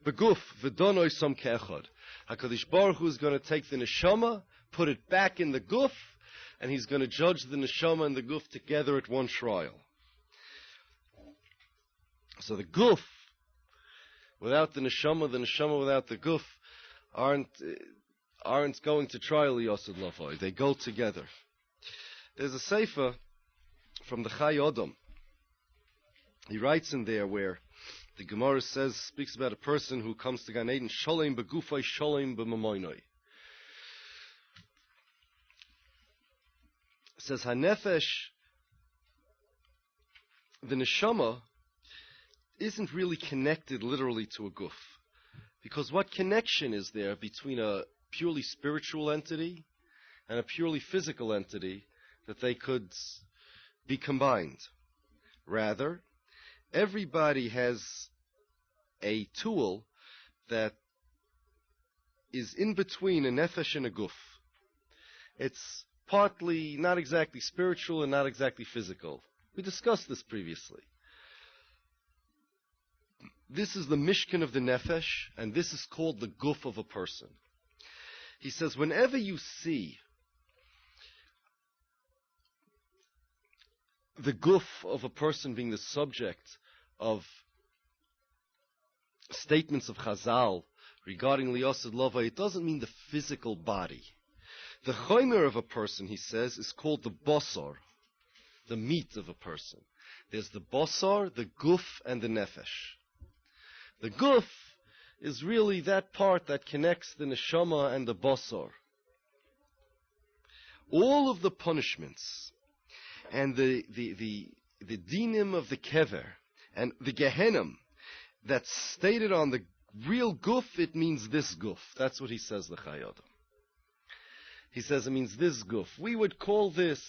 beguf v'donoi som ke'echad. HaKadosh Baruch Hu is going to take the neshama, put it back in the guf, and he's going to judge the neshama and the guf together at one trial. So the guf without the neshama without the guf aren't going to trial Yosed Lafai. They go together. There's a sefer from the Chai Odom. He writes in there where the Gemara speaks about a person who comes to Gan Eden, Sholem begufay, Sholem b'mamoinoi. It says, Hanefesh the neshama isn't really connected literally to a guf. Because what connection is there between a purely spiritual entity and a purely physical entity that they could be combined? Rather, everybody has a tool that is in between a nefesh and a guf. It's partly not exactly spiritual and not exactly physical. We discussed this previously. This is the mishkan of the nefesh, and this is called the guf of a person. He says, whenever you see the guf of a person being the subject of statements of Chazal regarding Liosad Lova, it doesn't mean the physical body. The chomer of a person, he says, is called the bosor, the meat of a person. There's the bosor, the guf, and the nefesh. The guf is really that part that connects the neshama and the bosor. All of the punishments and the dinim of the kever and the gehenim that's stated on the real guf, it means this guf. That's what he says, the Chayodam. He says it means this guf. We would call this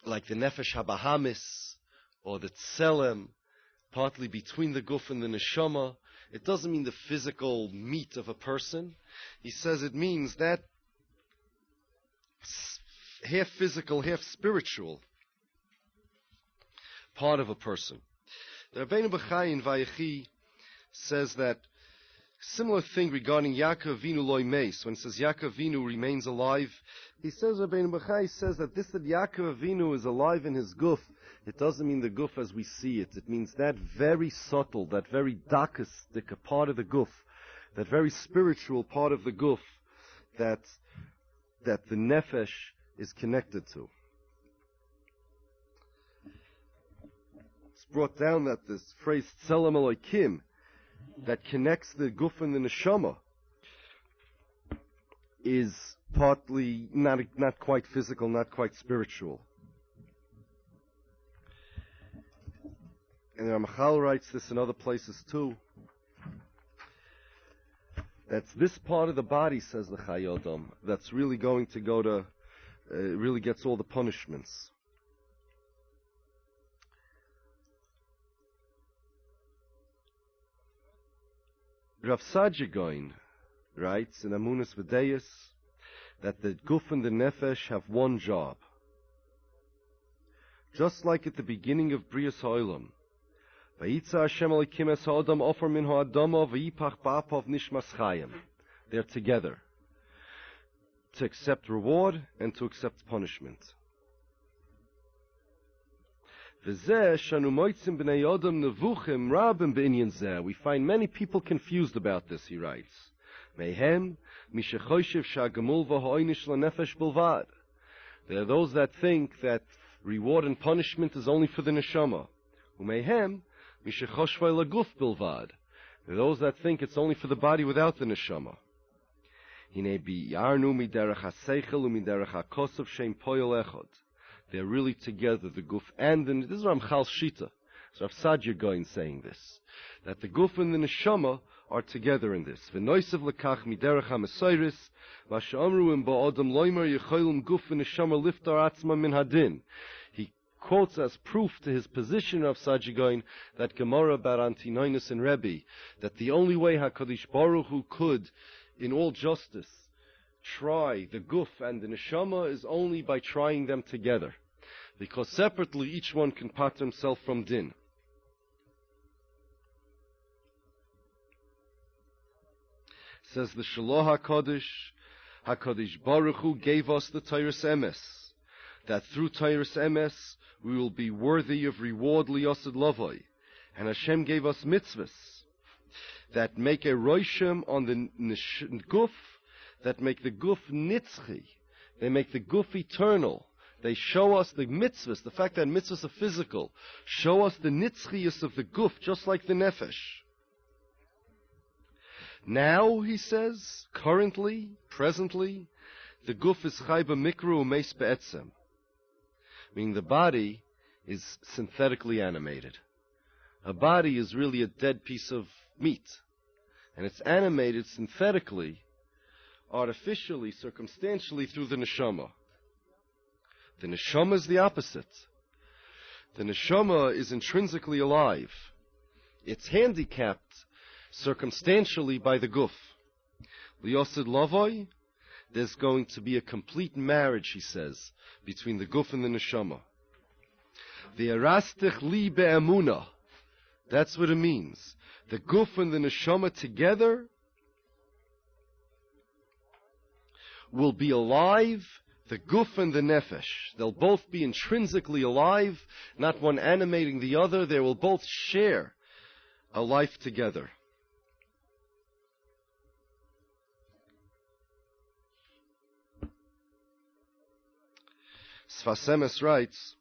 like the nefesh habahamis or the tselem, partly between the guf and the neshama. It doesn't mean the physical meat of a person. He says it means that half physical, half spiritual part of a person. The Rabbeinu B'chai in Vayechi says that similar thing regarding Yaakov Avinu loy meis. When it says Yaakov Avinu remains alive, he says, Rabbeinu B'chai says that this that Yaakov Avinu is alive in his guf, it doesn't mean the guf as we see it. It means that very subtle, that very dakistic part of the guf, that very spiritual part of the guf that the nefesh is connected to. It's brought down that this phrase tzelem Elokim, that connects the guf and the neshama, is partly not quite physical, not quite spiritual. And Ramchal writes this in other places too. That's this part of the body, says the Chayodam, that's really going to go to, really gets all the punishments. Rav Sajigoin writes in Amunas V'Deis that the guf and the nefesh have one job. Just like at the beginning of Brias Ha'olam, Vayitza Hashem Elokim es ha'adam ofer min ha'adama v'yipach ba'apav nishmas chayim. They're together to accept reward and to accept punishment. We find many people confused about this, he writes. There are those that think that reward and punishment is only for the neshama. There are those that think it's only for the body without the neshama. They're really together, the guf and the... This is Ramchal's shita. So Rav Sadia going saying this, that the guf and the neshama are together in this. V'noisev lekach miderech ha-mesayris, v'asha'amru im ba'odam loimer yechoylum guf v'neshama liftar atzma min hadin. He quotes as proof to his position of Sadia going that Gemara bar Antinoinus and Rebbe, that the only way HaKadosh Baruch Hu could, in all justice, try the guf and the neshama is only by trying them together. Because separately, each one can part himself from din. Says the Shaloh HaKadosh Baruch Hu gave us the Teiras Emes, that through Teiras Emes we will be worthy of reward liyosad lavoi. And Hashem gave us mitzvahs that make a roishem on the guf, that make the guf nitzchi, they make the guf eternal. They show us the mitzvahs, the fact that mitzvahs are physical, show us the nitzchius of the guf, just like the nefesh. Now, he says, presently, the guf is chai b'mikra u'meis be'etzem. meaning the body is synthetically animated. A body is really a dead piece of meat, and it's animated synthetically, artificially, circumstantially through the neshama. The neshama is the opposite. The neshama is intrinsically alive. It's handicapped circumstantially by the guf. Liyosid lavoi, there's going to be a complete marriage, he says, between the guf and the neshama. The arastich li be'emuna, that's what it means. The guf and the neshama together will be alive, the guf and the nefesh. They'll both be intrinsically alive, not one animating the other. They will both share a life together. Sfas Emes writes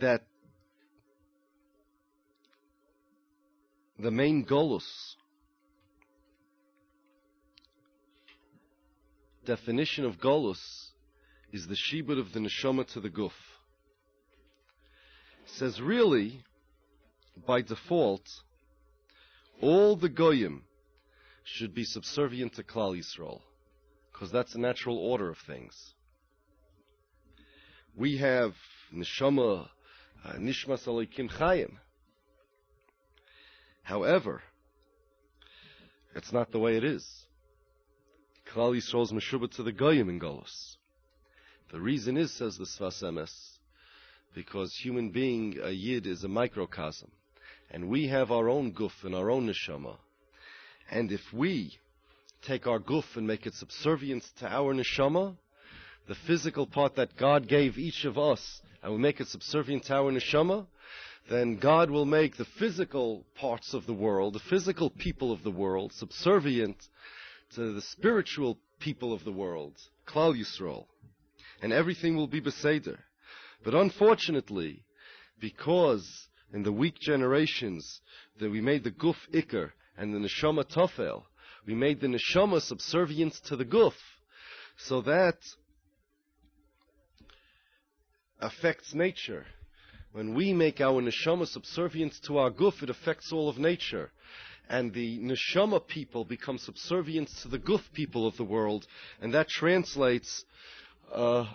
that the main golus, definition of golus, is the shibud of the neshama to the guf. It says really, by default, all the goyim should be subservient to Klal Yisrael, because that's the natural order of things. We have neshama, nishmas alokim chayim. However, it's not the way it is. Klal Yisrael is meshubah to the goyim in golus. The reason is, says the Sfas Emes, because human being, a yid, is a microcosm, and we have our own guf and our own neshama. And if we take our guf and make it subservient to our neshama, the physical part that God gave each of us, and we make it subservient to our neshama, then God will make the physical parts of the world, the physical people of the world, subservient to the spiritual people of the world, Klal Yisrael, and everything will be beseder. But unfortunately, because in the weak generations that we made the guf ikar and the neshama tofel, we made the neshama subservient to the guf, so that affects nature. When we make our neshama subservient to our guf, it affects all of nature. And the neshama people become subservient to the guf people of the world, and that translates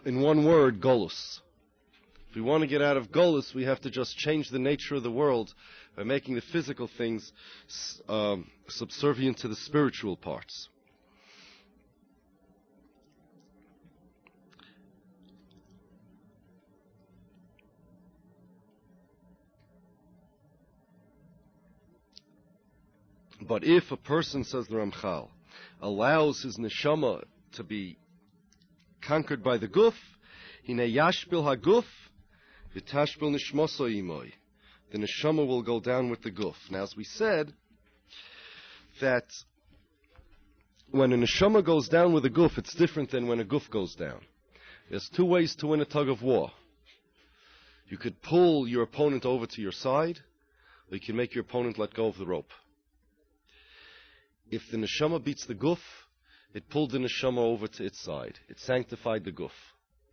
in one word, golus. If we want to get out of golus, we have to just change the nature of the world by making the physical things subservient to the spiritual parts. But if a person, says the Ramchal, allows his neshama to be conquered by the guf, hine yashpil haguf, v'tashpil nishmoso imoy. The neshama will go down with the guf. Now, as we said, that when a neshama goes down with a guf, it's different than when a guf goes down. There's two ways to win a tug of war. You could pull your opponent over to your side, or you can make your opponent let go of the rope. If the neshama beats the guf, it pulled the neshama over to its side. It sanctified the guf.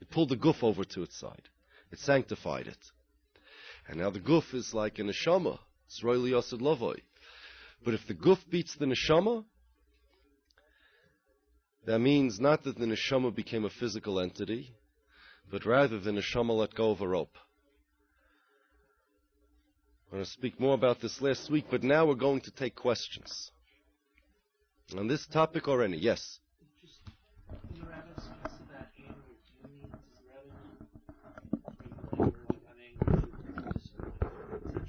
It pulled the guf over to its side. It sanctified it. And now the guf is like a neshama. It's royally yosid lavoi. But if the guf beats the neshama, that means not that the neshama became a physical entity, but rather the neshama let go of a rope. I'm going to speak more about this last week, but now we're going to take questions. On this topic already, yes. Just, the rabbi speaks about anger. Do you mean, does the rabbi mean like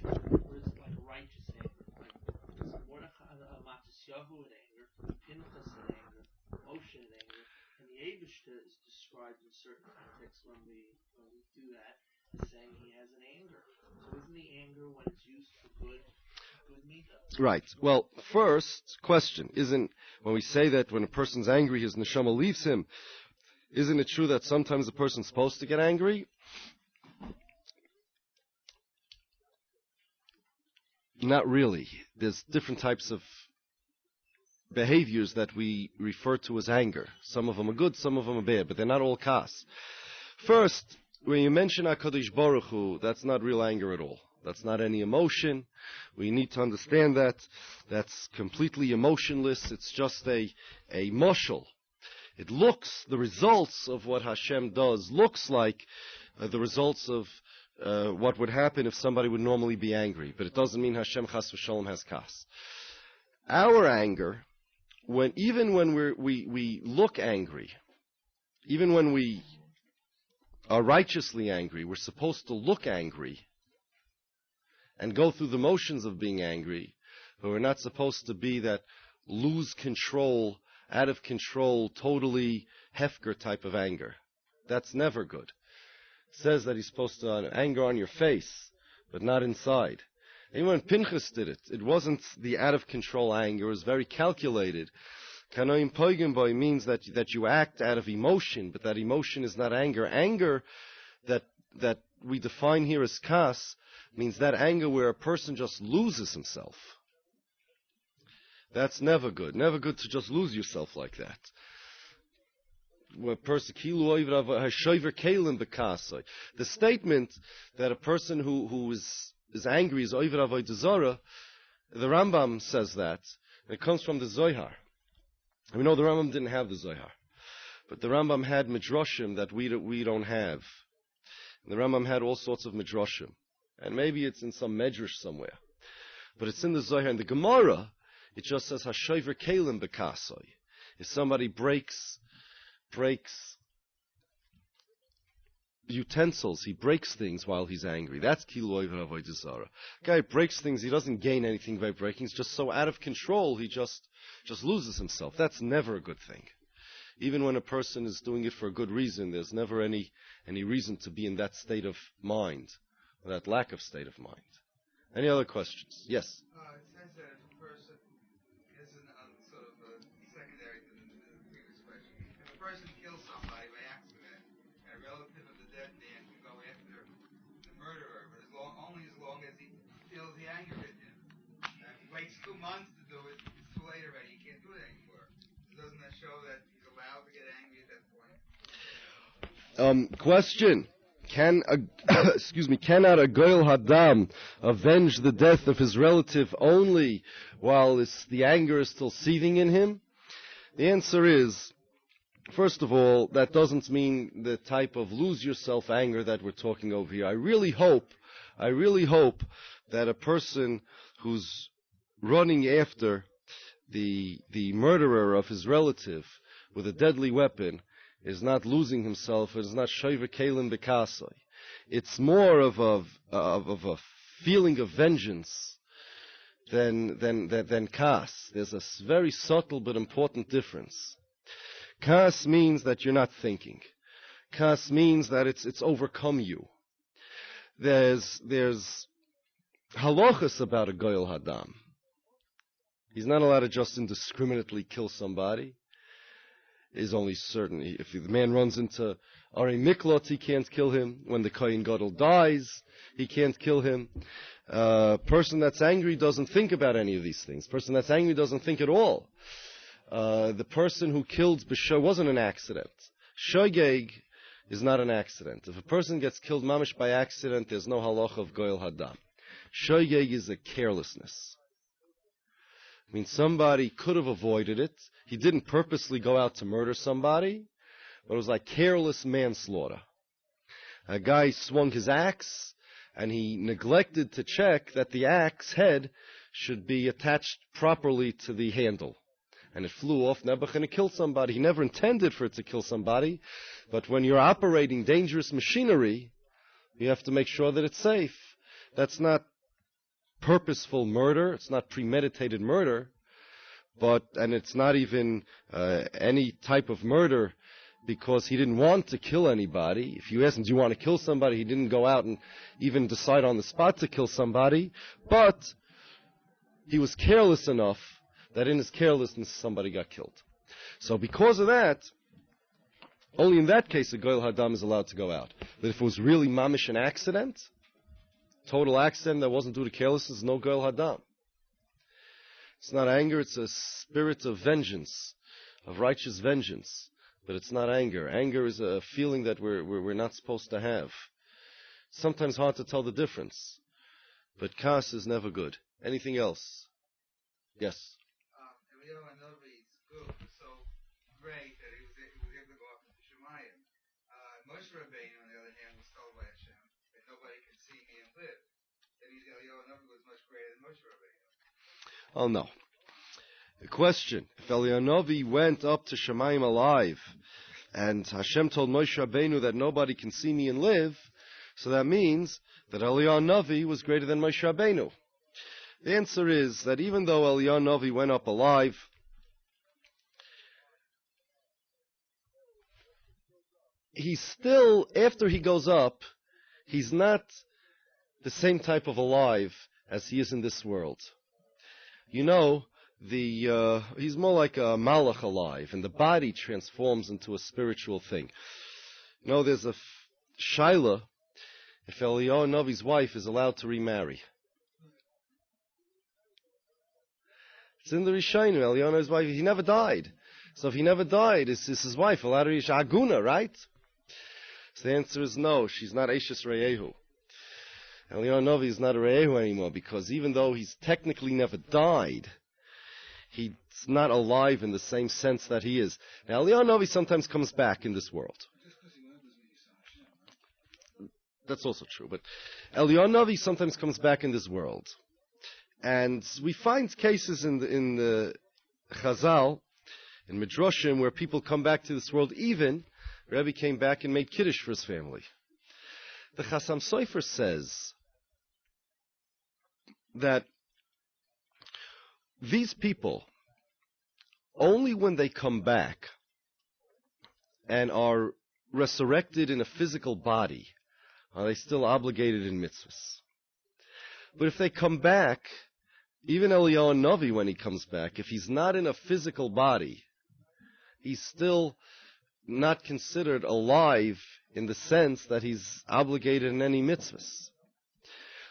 anger, or is it like a righteous anger? Like, is Mordechai Matisyahu in anger, Pinchas in anger, Moshe in anger, and the Eibishter is described in certain contexts when we do that as saying he has an anger. So isn't the anger, when it's used for good mitzvah? Right. Well, first question, isn't, when we say that when a person's angry, his neshama leaves him, isn't it true that sometimes a person's supposed to get angry? Not really. There's different types of behaviors that we refer to as anger. Some of them are good, some of them are bad, but they're not all kas. First, when you mention HaKadosh Baruch Hu, that's not real anger at all. That's not any emotion. We need to understand that. That's completely emotionless. It's just a moshel. It looks, the results of what Hashem does looks like the results of what would happen if somebody would normally be angry. But it doesn't mean Hashem chas v'shalom has kas. Our anger, even when we look angry, even when we are righteously angry, we're supposed to look angry and go through the motions of being angry, but we're not supposed to be that lose control, out of control, totally hefker type of anger. That's never good. It says that he's supposed to anger on your face, but not inside. Even when Pinchas did it, it wasn't the out of control anger, it was very calculated. Kanoim poigim boy means that you act out of emotion, but that emotion is not anger. Anger that we define here as kas means that anger where a person just loses himself. That's never good. Never good to just lose yourself like that. The statement that a person who is angry is oiver avodah zarah, the Rambam says that. It comes from the Zohar. We know the Rambam didn't have the Zohar, but the Rambam had midrashim that we don't have. And the Rambam had all sorts of midrashim, and maybe it's in some medrash somewhere, but it's in the Zohar. And the Gemara, it just says hashover kelim bekasoy. If somebody breaks utensils, he breaks things while he's angry. That's kilu oiver avodah zarah. Guy breaks things, he doesn't gain anything by breaking. He's just so out of control, he just loses himself. That's never a good thing. Even when a person is doing it for a good reason, there's never any reason to be in that state of mind, or that lack of state of mind. Any other questions? Yes? It says that if a person is sort of secondary to the previous question. If a person kills somebody by accident, a relative of the dead man can go after the murderer, but only as long as he feels the anger in him. If he waits 2 months to do it, it's too late already. He can't do it anymore. So doesn't that show that he's allowed to get angry at that point? Question. Cannot a goyal hadam avenge the death of his relative only while the anger is still seething in him? The answer is, first of all, that doesn't mean the type of lose yourself anger that we're talking over here. I really hope that a person who's running after the murderer of his relative with a deadly weapon is not losing himself, it is not shoiver kelim bekasoi. It's more of a feeling of vengeance than kas. There's a very subtle but important difference. Kas means that you're not thinking. Kas means that it's overcome you. There's halachas about a goyal hadam. He's not allowed to just indiscriminately kill somebody. Is only certain. If the man runs into Ari Miklot, he can't kill him. When the Kohen Gadol dies, he can't kill him. Person that's angry doesn't think about any of these things. Person that's angry doesn't think at all. The person who killed B'Sho wasn't an accident. Shogeg is not an accident. If a person gets killed mamish by accident, there's no halacha of goyal hadam. Shogeg is a carelessness. I mean, somebody could have avoided it. He didn't purposely go out to murder somebody, but it was like careless manslaughter. A guy swung his axe, and he neglected to check that the axe head should be attached properly to the handle. And it flew off, and it killed somebody. He never intended for it to kill somebody, but when you're operating dangerous machinery, you have to make sure that it's safe. That's not purposeful murder, it's not premeditated murder, and it's not even any type of murder because he didn't want to kill anybody. If you ask him, do you want to kill somebody, he didn't go out and even decide on the spot to kill somebody, but he was careless enough that in his carelessness somebody got killed. So because of that, only in that case a goyal hadam is allowed to go out. But if it was really mamish an accident, total accident that wasn't due to carelessness, no goyal hadam. It's not anger, it's a spirit of vengeance, of righteous vengeance. But it's not anger. Anger is a feeling that we're not supposed to have. Sometimes hard to tell the difference. But kas is never good. Anything else? Yes. Eliyahu Hanavi's book was so great that he was able to go up into Shemayim. Moshe Rabbeinu, on the other hand, was told by Hashem that nobody can see me and live. That means Eliyahu Hanavi was much greater than Moshe Rabbeinu. Oh no. The question, if Eliyahu Hanavi went up to Shemayim alive, and Hashem told Moshe Rabbeinu that nobody can see me and live, so that means that Eliyahu Hanavi was greater than Moshe Rabbeinu. The answer is that even though Eliyahu Hanavi went up alive, he's still, after he goes up, he's not the same type of alive as he is in this world. You know, he's more like a malach alive, and the body transforms into a spiritual thing. You know, there's a shaila if Eliyahu Hanavi's wife is allowed to remarry. It's in the Rishonim. Eliyahu Hanavi's wife, he never died. So if he never died, is his wife allowed to reach Aguna, right? So the answer is no, she's not Eishes Reyehu. Eliyahu Hanavi is not a Reyehu anymore, because even though he's technically never died, he's not alive in the same sense that he is. Now, Eliyahu Hanavi sometimes comes back in this world. That's also true, but Eliyahu Hanavi sometimes comes back in this world. And we find cases in the Chazal, in Midrashim, where people come back to this world. Even Rebbe came back and made Kiddush for his family. The Chasam Sofer says that these people, only when they come back and are resurrected in a physical body, are they still obligated in mitzvahs. But if they come back, even Eliyahu Hanavi, when he comes back, if he's not in a physical body, he's still not considered alive in the sense that he's obligated in any mitzvahs.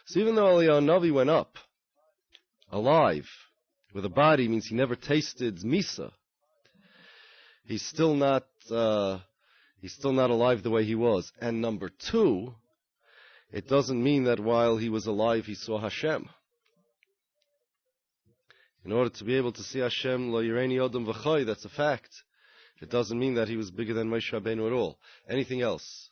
So even though Eliyahu Hanavi went up alive with a body, means he never tasted misa, he's still not alive the way he was. And number two, it doesn't mean that while he was alive he saw Hashem. In order to be able to see Hashem, lo yireni odom v'choy, that's a fact. It doesn't mean that he was bigger than Moshe Rabbeinu at all. Anything else?